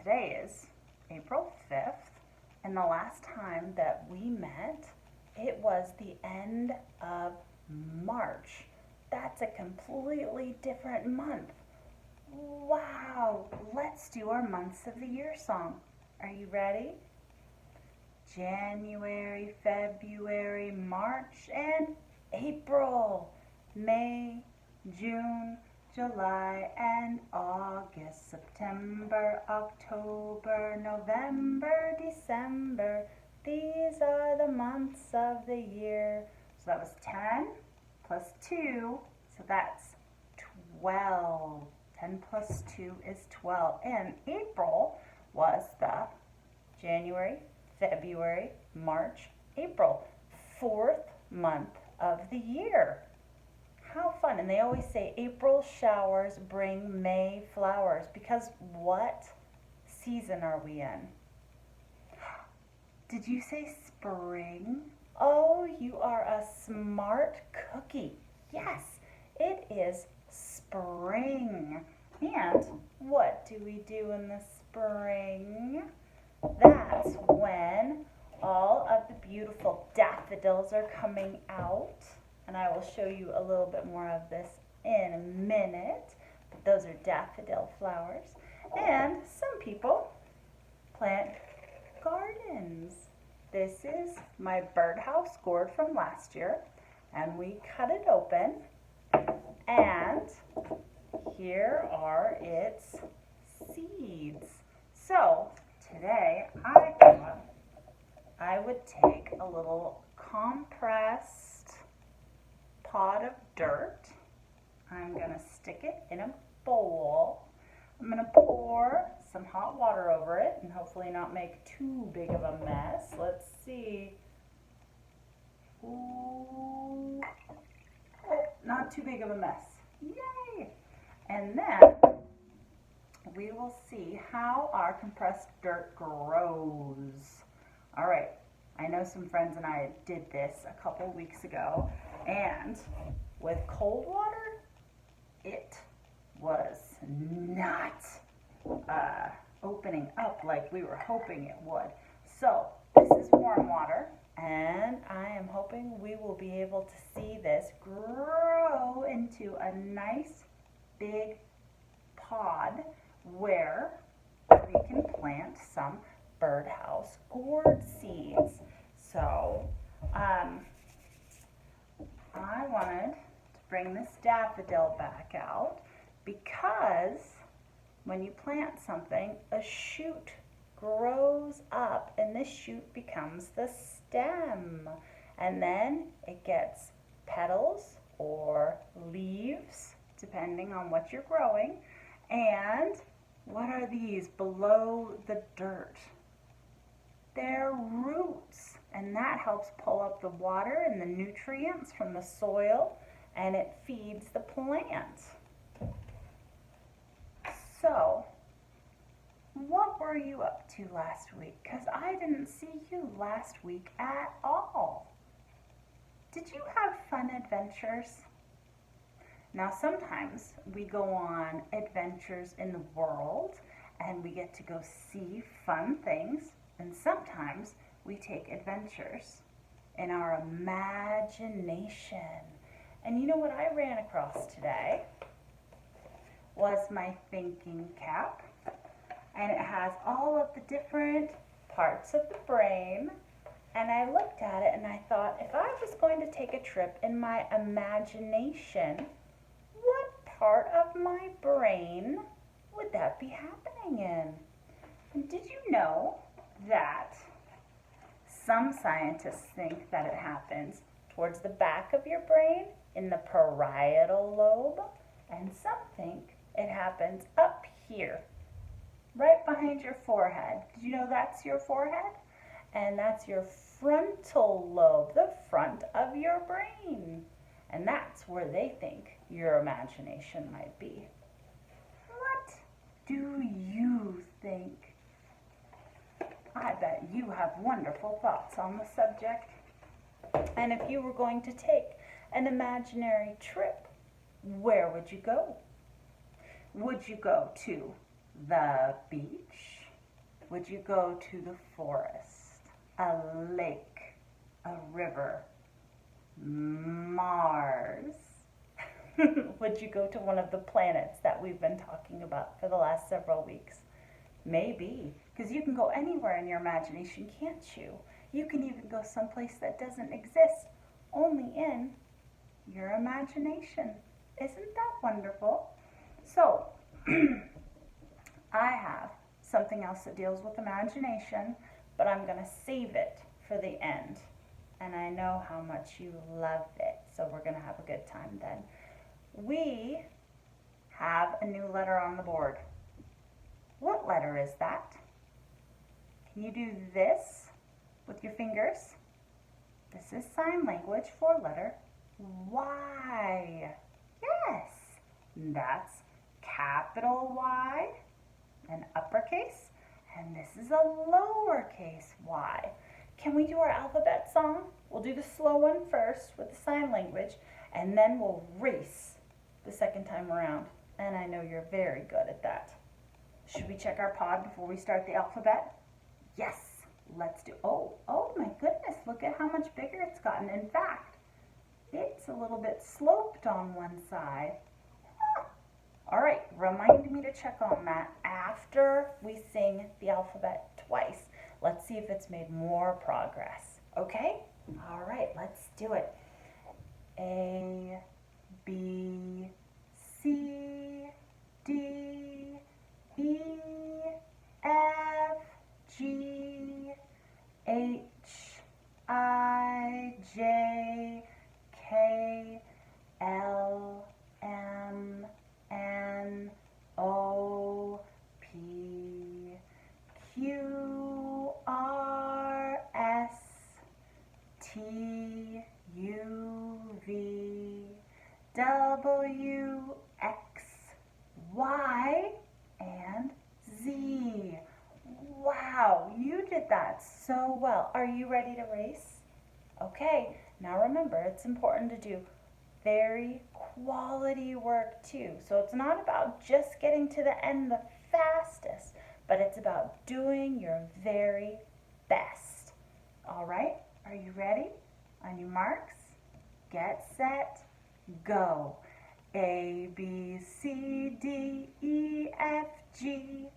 today is April 5th, and the last time that we met, it was the end of March. That's a completely different month. Wow, let's do our months of the year song. Are you ready? January, February, March, and April. May, June, July, and August, September, October, November, December. These are the months of the year. So that was 10 plus 2, so that's 12. 10 plus 2 is 12. And April was the January, February, March, April, 4th month of the year. How fun. And they always say April showers bring May flowers, because what season are we in? Did you say spring? Oh, you are a smart cookie. Yes, it is spring. And what do we do in the spring? That's when all of the beautiful daffodils are coming out. And I will show you a little bit more of this in a minute. But those are daffodil flowers. And some people plant gardens. This is my birdhouse gourd from last year. And we cut it open. And here are its seeds. So today I thought I would take a little compressed pot of dirt. I'm going to stick it in a bowl. I'm going to pour some hot water over it and hopefully not make too big of a mess. Let's see. Ooh. Oh, not too big of a mess. Yay! And then we will see how our compressed dirt grows. All right, I know some friends and I did this a couple weeks ago, and with cold water, it was not opening up like we were hoping it would. So this is warm water, and I am hoping we will be able to see this grow into a nice big pod where we can plant some birdhouse gourd seeds. So I wanted to bring this daffodil back out because when you plant something, a shoot grows up and this shoot becomes the stem, and then it gets petals or leaves depending on what you're growing. And what are these below the dirt? They're roots, and that helps pull up the water and the nutrients from the soil, and it feeds the plant. So what were you up to last week? Because I didn't see you last week at all. Did you have fun adventures? Now sometimes we go on adventures in the world and we get to go see fun things, and sometimes we take adventures in our imagination. And you know what I ran across today was my thinking cap. And it has all of the different parts of the brain. And I looked at it and I thought, if I was going to take a trip in my imagination, what part of my brain would that be happening in? And did you know that some scientists think that it happens towards the back of your brain in the parietal lobe, and some think it happens up here, right behind your forehead. Did you know that's your forehead? And that's your frontal lobe, the front of your brain. And that's where they think your imagination might be. What do you think? I bet you have wonderful thoughts on the subject. And if you were going to take an imaginary trip, where would you go? Would you go to the beach, Would you go to the forest, a lake, a river, Mars? Would you go to one of the planets that we've been talking about for the last several weeks? Maybe, because you can go anywhere in your imagination, can't you? You can even go someplace that doesn't exist, only in your imagination. Isn't that wonderful? So, I have something else that deals with imagination, but I'm going to save it for the end. And I know how much you love it, so we're going to have a good time then. We have a new letter on the board. What letter is that? Can you do this with your fingers? This is sign language for letter Y. Yes, that's capital Y, an uppercase, and this is a lowercase y. Can we do our alphabet song? We'll do the slow one first with the sign language, and then we'll race the second time around. And I know you're very good at that. Should we check our pod before we start the alphabet? Yes, let's do. Oh my goodness, look at how much bigger it's gotten. In fact, it's a little bit sloped on one side. All right, remind me to check on that after we sing the alphabet twice. Let's see if it's made more progress, okay? All right, let's do it. A, B, C, D, E, F, G, H, I, J, K, L, M, N, O, P, Q, R, S, T, U, V, W, X, Y, and Z. Wow, you did that so well. Are you ready to race? Okay, now remember, it's important to do very quality work too. So it's not about just getting to the end the fastest, but it's about doing your very best. All right, are you ready? On your marks, get set, go. A, B, C, D, E, F, G,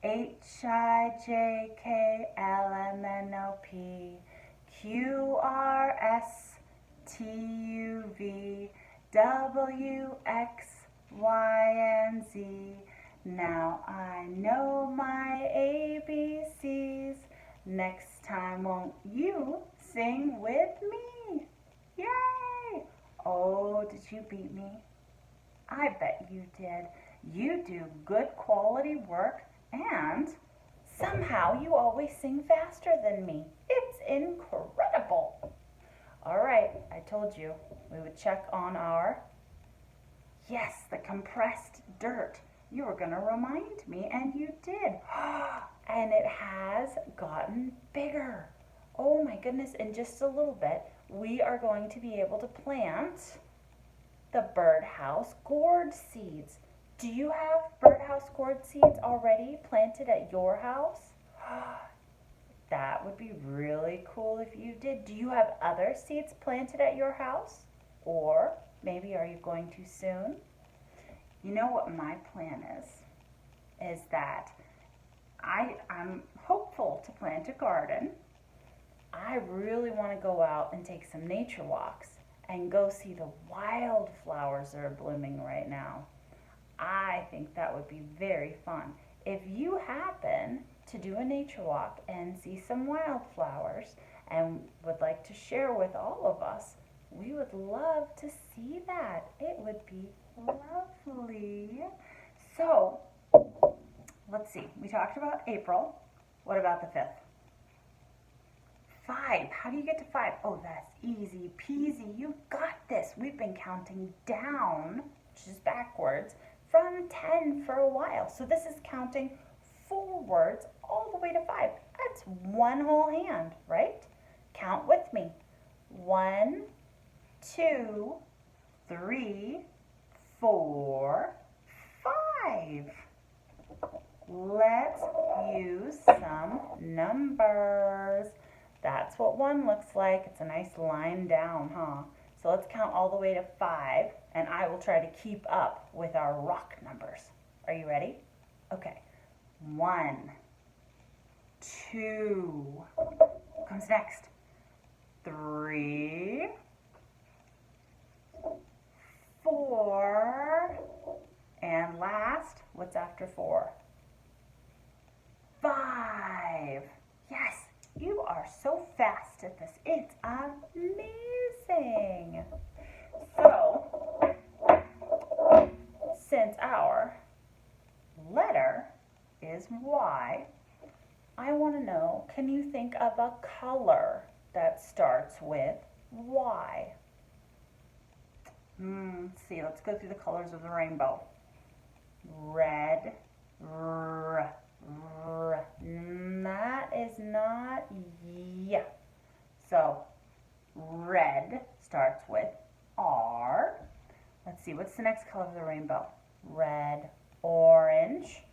H, I, J, K, L, M, N, O, P, Q, R, S, T, U, V, W, X, Y, and Z. Now I know my ABCs. Next time, won't you sing with me? Yay! Oh, did you beat me? I bet you did. You do good quality work, and somehow you always sing faster than me. It's incredible. All right, I told you we would check on our, yes, the compressed dirt. You were going to remind me, and you did. And it has gotten bigger. Oh my goodness, in just a little bit, we are going to be able to plant the birdhouse gourd seeds. Do you have birdhouse gourd seeds already planted at your house? That would be really cool if you did. Do you have other seeds planted at your house? Or maybe are you going to soon? You know what my plan is that I'm hopeful to plant a garden. I really want to go out and take some nature walks and go see the wildflowers that are blooming right now. I think that would be very fun. If you happen to do a nature walk and see some wildflowers and would like to share with all of us, we would love to see that. It would be lovely. So, let's see. We talked about April. What about the 5th? 5. How do you get to 5? Oh, that's easy peasy. You got this. We've been counting down, which is backwards, from 10 for a while. So this is counting forwards all the way to 5. That's one whole hand, right? Count with me. 1, 2, 3, 4, 5. let's use some numbers. That's what 1 looks like. It's a nice line down, huh? So let's count all the way to 5, and I will try to keep up with our rock numbers. Are you ready? Okay. 1, 2, what comes next? 3, 4, and last, what's after 4? 5. Yes, you are so fast at this. It's amazing. So, since our letter is Y, I want to know, can you think of a color that starts with Y? Let's see, let's go through the colors of the rainbow. Red, R, R. That is not Y. So, red starts with R. Let's see, what's the next color of the rainbow? Red, orange,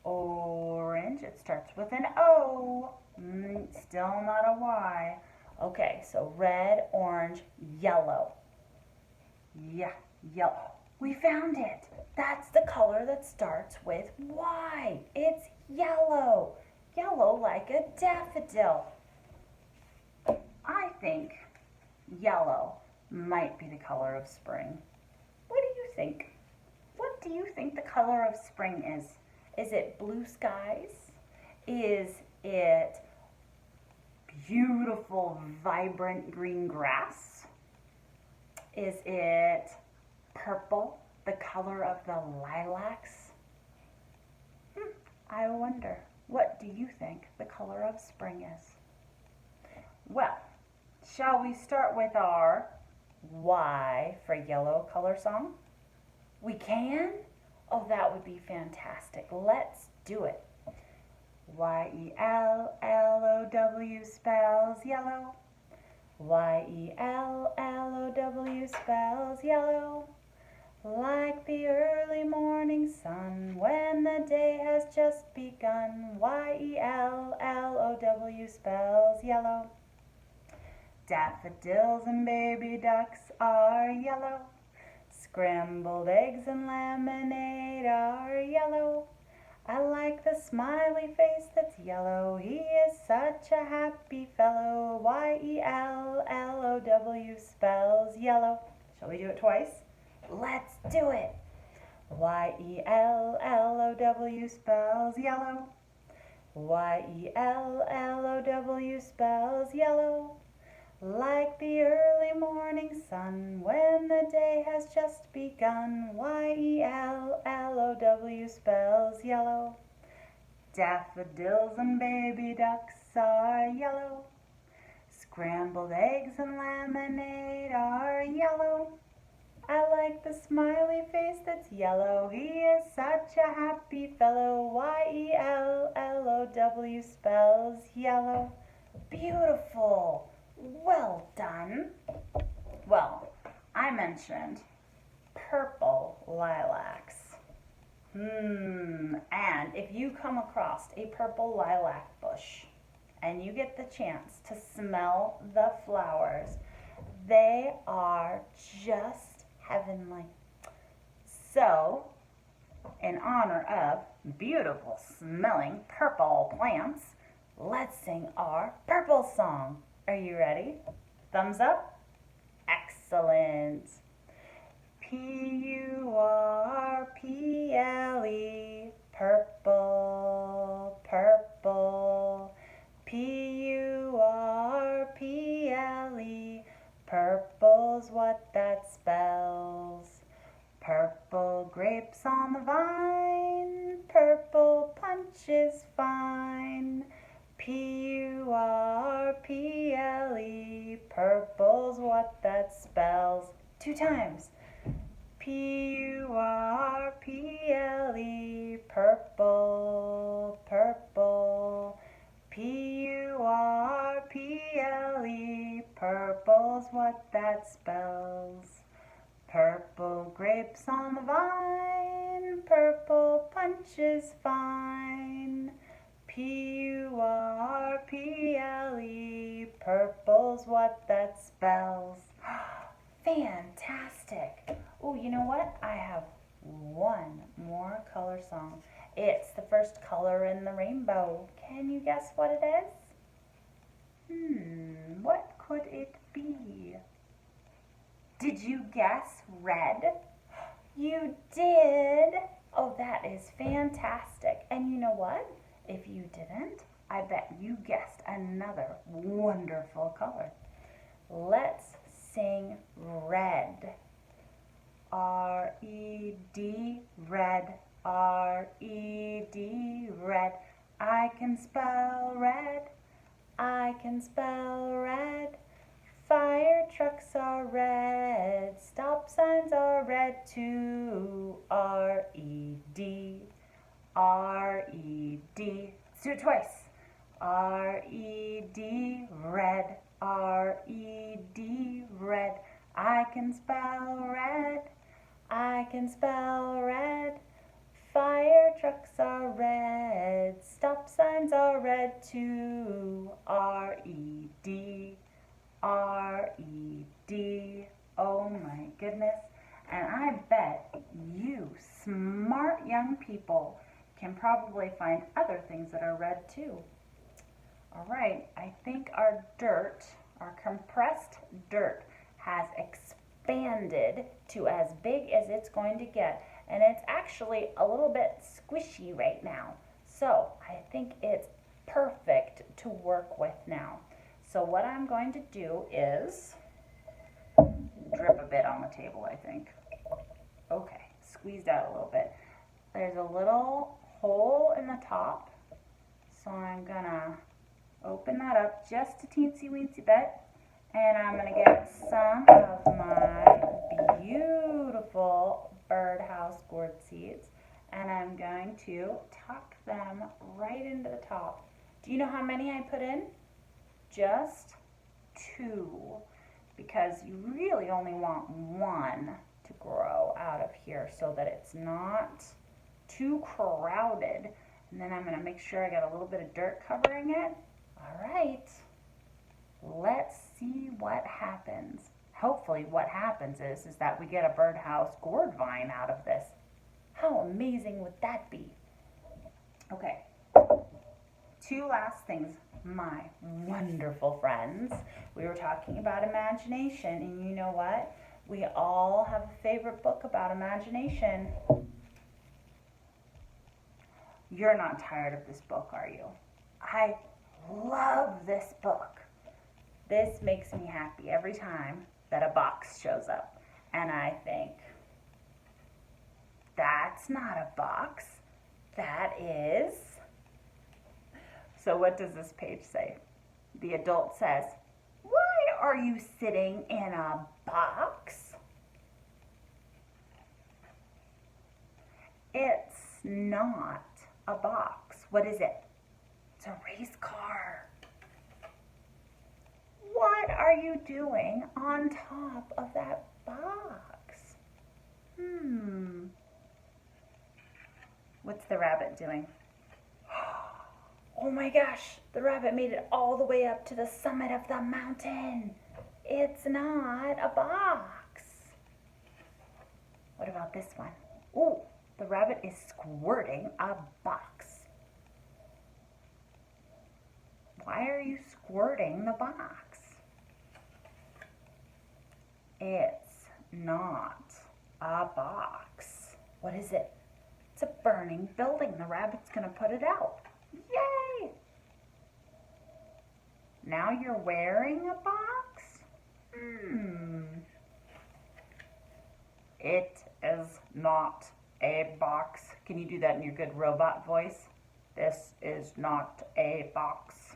orange. It starts with an O. Still not a Y. Okay, so red, orange, yellow. Yeah, yellow. We found it. That's the color that starts with Y. It's yellow. Yellow like a daffodil. I think yellow might be the color of spring. What do you think? What do you think the color of spring is? Is it blue skies? Is it beautiful, vibrant green grass? Is it purple, the color of the lilacs? I wonder, what do you think the color of spring is? Well, shall we start with our Y for yellow color song? We can? Oh, that would be fantastic. Let's do it. Y-E-L-L-O-W spells yellow. Y-E-L-L-O-W spells yellow. Like the early morning sun when the day has just begun. Y-E-L-L-O-W spells yellow. Daffodils and baby ducks are yellow. Scrambled eggs and lemonade are yellow. I like the smiley face that's yellow. He is such a happy fellow. Y-E-L-L-O-W spells yellow. Shall we do it twice? Let's do it. Y-E-L-L-O-W spells yellow. Y-E-L-L-O-W spells yellow. Like the early morning sun when the day has just begun. Y-E-L-L-O-W spells yellow. Daffodils and baby ducks are yellow. Scrambled eggs and lemonade are yellow. I like the smiley face that's yellow. He is such a happy fellow. Y-E-L-L-O-W spells yellow. Beautiful. Well done. Well, I mentioned purple lilacs. And if you come across a purple lilac bush and you get the chance to smell the flowers, they are just heavenly. So, in honor of beautiful smelling purple plants, let's sing our purple song. Are you ready? Thumbs up? Excellent. P-U-R-P-L-E, purple, purple. P-U-R-P-L-E, purple's what that spells. Purple grapes on the vine, purple punch is fine. P-U-R-P-L-E, purple's what that spells. 2 times. P-U-R-P-L-E, purple, purple. P-U-R-P-L-E, purple's what that spells. Purple grapes on the vine, purple punch is fine. purple's what that spells. Fantastic. Oh, you know what? I have one more color song. It's the first color in the rainbow. Can you guess what it is? What could it be? Did you guess red? You did. Oh, that is fantastic. And you know what? If you didn't, I bet you guessed another wonderful color. Let's sing red. R-E-D, red. R-E-D, red. I can spell red. I can spell red. Fire trucks are red. Stop signs are red too. R-E-D. R-E-D. Let's do it twice. R-E-D, red. R-E-D, red. I can spell red. I can spell red. Fire trucks are red. Stop signs are red too. R-E-D. R-E-D. Oh my goodness. And I bet you smart young people can probably find other things that are red too. All right, I think our dirt, our compressed dirt, has expanded to as big as it's going to get. And it's actually a little bit squishy right now. So I think it's perfect to work with now. So what I'm going to do is drip a bit on the table, I think. Okay, squeezed out a little bit. There's a little hole in the top. So I'm gonna open that up just a teensy weensy bit. And I'm gonna get some of my beautiful birdhouse gourd seeds. And I'm going to tuck them right into the top. Do you know how many I put in? Just 2, because you really only want 1 to grow out of here so that it's not too crowded. And then I'm going to make sure I got a little bit of dirt covering it. All right, let's see what happens. Hopefully what happens is that we get a birdhouse gourd vine out of this. How amazing would that be? Okay, 2 last things, my wonderful friends. We were talking about imagination, and you know what? We all have a favorite book about imagination. You're not tired of this book, are you? I love this book. This makes me happy every time that a box shows up. And I think, that's not a box. That is... So what does this page say? The adult says, "Why are you sitting in a box?" It's not a box. What is it? It's a race car. What are you doing on top of that box? What's the rabbit doing? Oh my gosh, the rabbit made it all the way up to the summit of the mountain. It's not a box. What about this one? Oh, the rabbit is squirting a box. Why are you squirting the box? It's not a box. What is it? It's a burning building. The rabbit's gonna put it out. Yay! Now you're wearing a box? It is not a box. Can you do that in your good robot voice? This is not a box.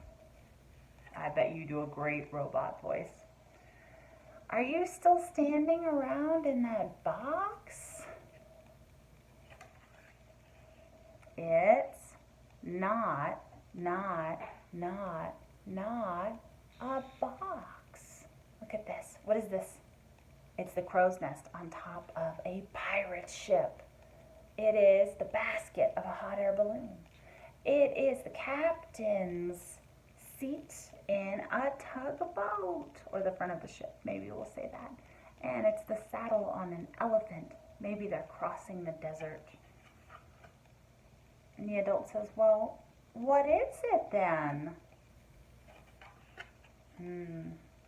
I bet you do a great robot voice. Are you still standing around in that box? It's not a box. Look at this. What is this? It's the crow's nest on top of a pirate ship. It is the basket of a hot air balloon. It is the captain's seat in a tugboat, or the front of the ship, maybe we'll say that. And it's the saddle on an elephant. Maybe they're crossing the desert. And the adult says, well, what is it then?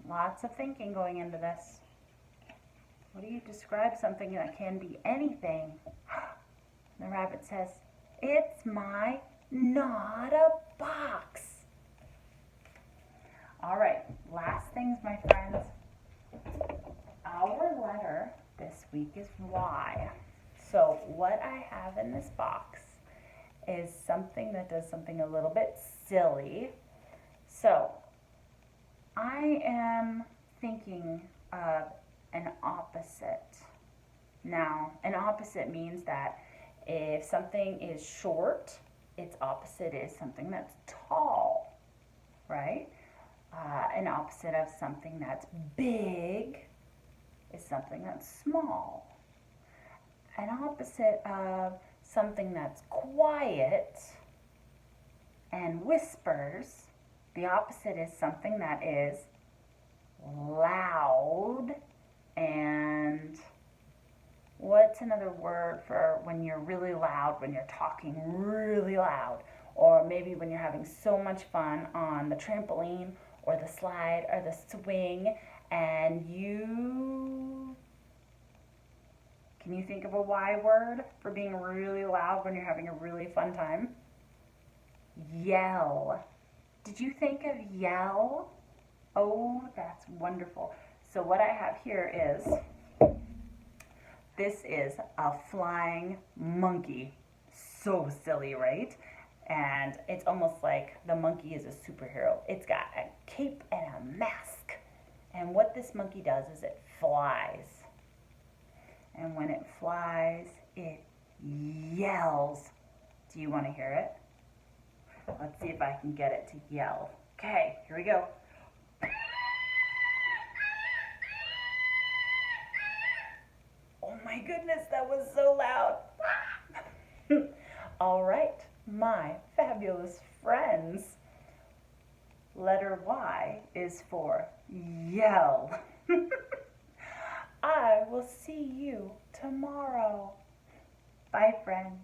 Lots of thinking going into this. What do you describe something that can be anything? The rabbit says, it's my not a box. All right, last things, my friends. Our letter this week is Y. So what I have in this box is something that does something a little bit silly. So I am thinking of an opposite. Now, an opposite means that if something is short, its opposite is something that's tall, right? An opposite of something that's big is something that's small. An opposite of something that's quiet and whispers, the opposite is something that is loud. And what's another word for when you're really loud, when you're talking really loud? Or maybe when you're having so much fun on the trampoline or the slide or the swing, and can you think of a Y word for being really loud when you're having a really fun time? Yell. Did you think of yell? Oh, that's wonderful. So what I have here is, this is a flying monkey. So silly, right? And it's almost like the monkey is a superhero. It's got a cape and a mask. And what this monkey does is it flies. And when it flies, it yells. Do you want to hear it? Let's see if I can get it to yell. Okay, here we go. Oh my goodness, that was so loud. All right, my fabulous friends. Letter Y is for yell. I will see you tomorrow. Bye, friends.